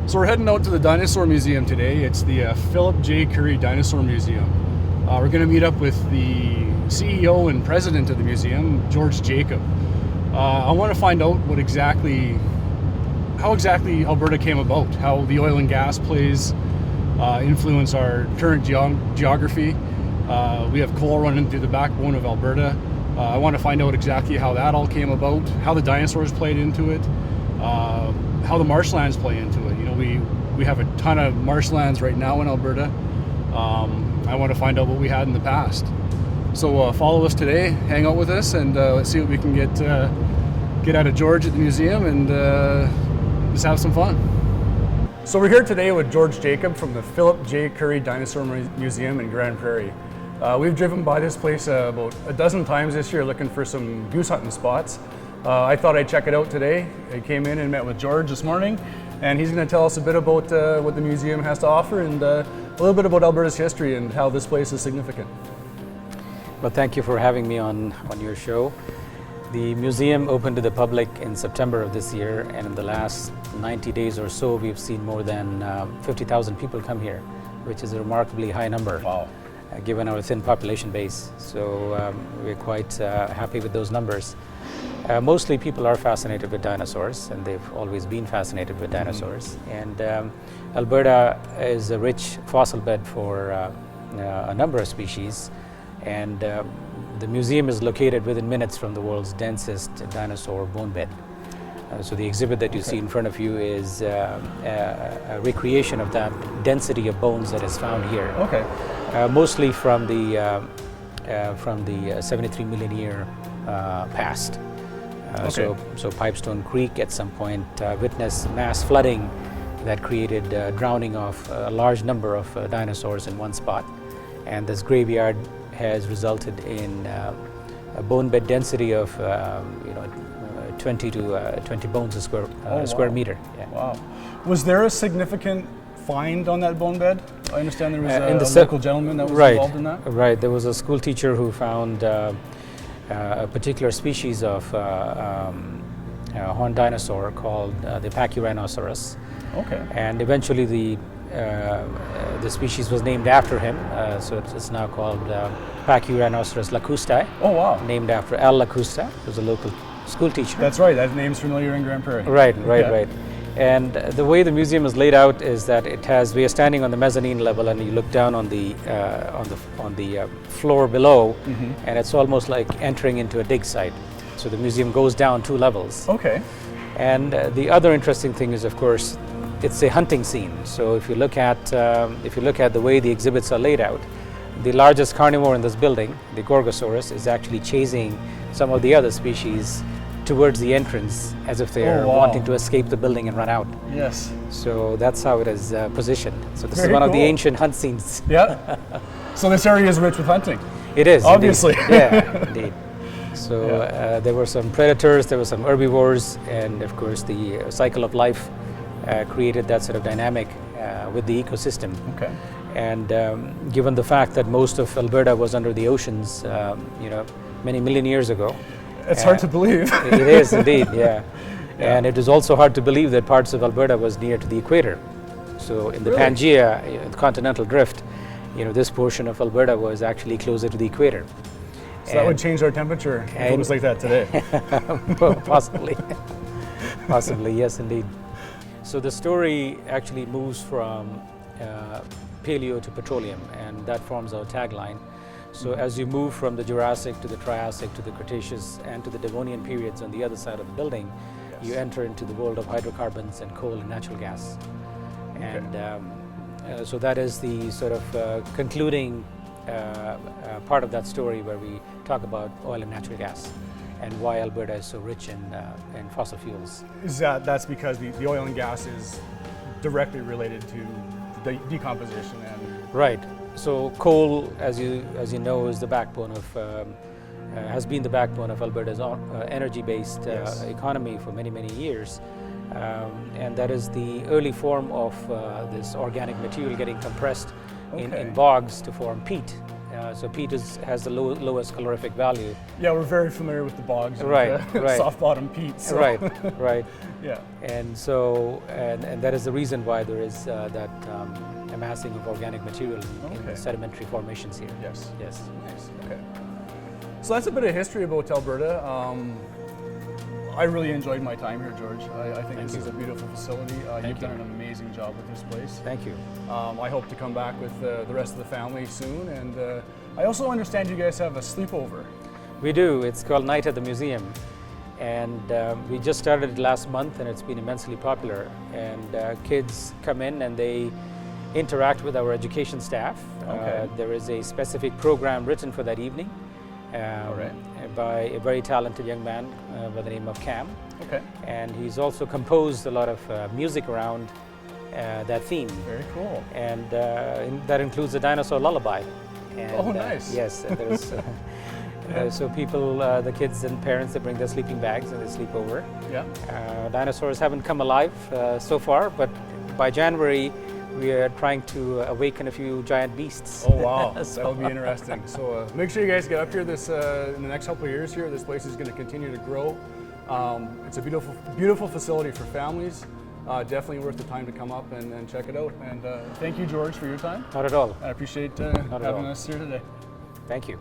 So we're heading out to the Dinosaur Museum today. It's the Philip J. Currie Dinosaur Museum. We're going to meet up with the CEO and president of the museum, George Jacob. I want to find out how exactly Alberta came about, how the oil and gas plays influence our current geography. We have coal running through the backbone of Alberta. I want to find out exactly how that all came about, how the dinosaurs played into it, how the marshlands play into it. You know, we have a ton of marshlands right now in Alberta. I want to find out what we had in the past. So follow us today, hang out with us, and let's see what we can get out of George at the museum and just have some fun. So we're here today with George Jacob from the Philip J. Currie Dinosaur Museum in Grand Prairie. We've driven by this place about a dozen times this year looking for some goose hunting spots. I thought I'd check it out today. I came in and met with George this morning, and he's going to tell us a bit about what the museum has to offer and a little bit about Alberta's history and how this place is significant. Well, thank you for having me on your show. The museum opened to the public in September of this year, and in the last 90 days or so, we've seen more than 50,000 people come here, which is a remarkably high number. Wow. Given our thin population base. So we're quite happy with those numbers. Mostly people are fascinated with dinosaurs, and they've always been fascinated with dinosaurs. And Alberta is a rich fossil bed for a number of species, and the museum is located within minutes from the world's densest dinosaur bone bed. So the exhibit that you see in front of you is a recreation of that density of bones that is found here. Okay. Mostly from the 73 million year past. So Pipestone Creek at some point witnessed mass flooding that created drowning of a large number of dinosaurs in one spot, and this graveyard has resulted in a bone bed density of 20 to 20 bones a square meter. Yeah. Wow. Was there a significant find on that bone bed? I understand there was a local gentleman that was involved in that? Right. There was a school teacher who found a particular species of horned dinosaur called the Apache Rhinoceros. Okay. And eventually the species was named after him, so it's now called Apache Rhinoceros lacustae. Oh wow! Named after Al Lacusta, who was a local school teacher. That's right. That name's familiar in Grand Prairie. Right. And the way the museum is laid out is that we are standing on the mezzanine level, and you look down on the floor below, and it's almost like entering into a dig site. So the museum goes down 2 levels. Okay. And the other interesting thing is, of course, it's a hunting scene. So if you look at the way the exhibits are laid out, the largest carnivore in this building, the Gorgosaurus, is actually chasing some of the other species towards the entrance as if they are wanting to escape the building and run out. Yes. So that's how it is positioned. So this Very is one of the cool. ancient hunt scenes. Yeah. So this area is rich with hunting. It is. Obviously. Indeed. Yeah, indeed. So there were some predators, there were some herbivores, and of course the cycle of life created that sort of dynamic with the ecosystem. Okay. And given the fact that most of Alberta was under the oceans, many million years ago. It's hard to believe. It is indeed, yeah. And it is also hard to believe that parts of Alberta was near to the equator. So in the Pangea, the continental drift, this portion of Alberta was actually closer to the equator. So that would change our temperature if it was like that today. Well, possibly. Possibly, yes, indeed. So the story actually moves from paleo to petroleum, and that forms our tagline. So as you move from the Jurassic to the Triassic to the Cretaceous and to the Devonian periods on the other side of the building, you enter into the world of hydrocarbons and coal and natural gas. And so that is the sort of concluding part of that story where we talk about oil and natural gas and why Alberta is so rich in fossil fuels. Is that's because the oil and gas is directly related to the decomposition and... Right. So coal, as you know, is the backbone of has been the backbone of Alberta's energy-based economy for many, many years, and that is the early form of this organic material getting compressed in bogs to form peat. So peat has the lowest calorific value. Yeah, we're very familiar with the bogs. Right, and, right. Soft bottom peat. So. Right, right. Yeah. And so, and that is the reason why there is that amassing of organic material in the sedimentary formations here. Yes. Yes. Nice. Okay. So that's a bit of history about Alberta. I really enjoyed my time here, George. I think this is a beautiful facility. You've done an amazing job with this place. Thank you. I hope to come back with the rest of the family soon. And I also understand you guys have a sleepover. We do. It's called Night at the Museum. And we just started it last month, and it's been immensely popular. And kids come in and they interact with our education staff. There is a specific program written for that evening by a very talented young man by the name of Cam. Okay. And he's also composed a lot of music around that theme. Very cool. And that includes a Dinosaur Lullaby. And, nice. Yes, and there's so people, the kids and parents, they bring their sleeping bags and they sleep over. Yeah. Dinosaurs haven't come alive so far, but by January we are trying to awaken a few giant beasts. Oh wow, that'll be interesting. So make sure you guys get up here this in the next couple of years here. This place is going to continue to grow. It's a beautiful facility for families. Definitely worth the time to come up and check it out. And thank you, George, for your time. Not at all. I appreciate having us here today. Thank you.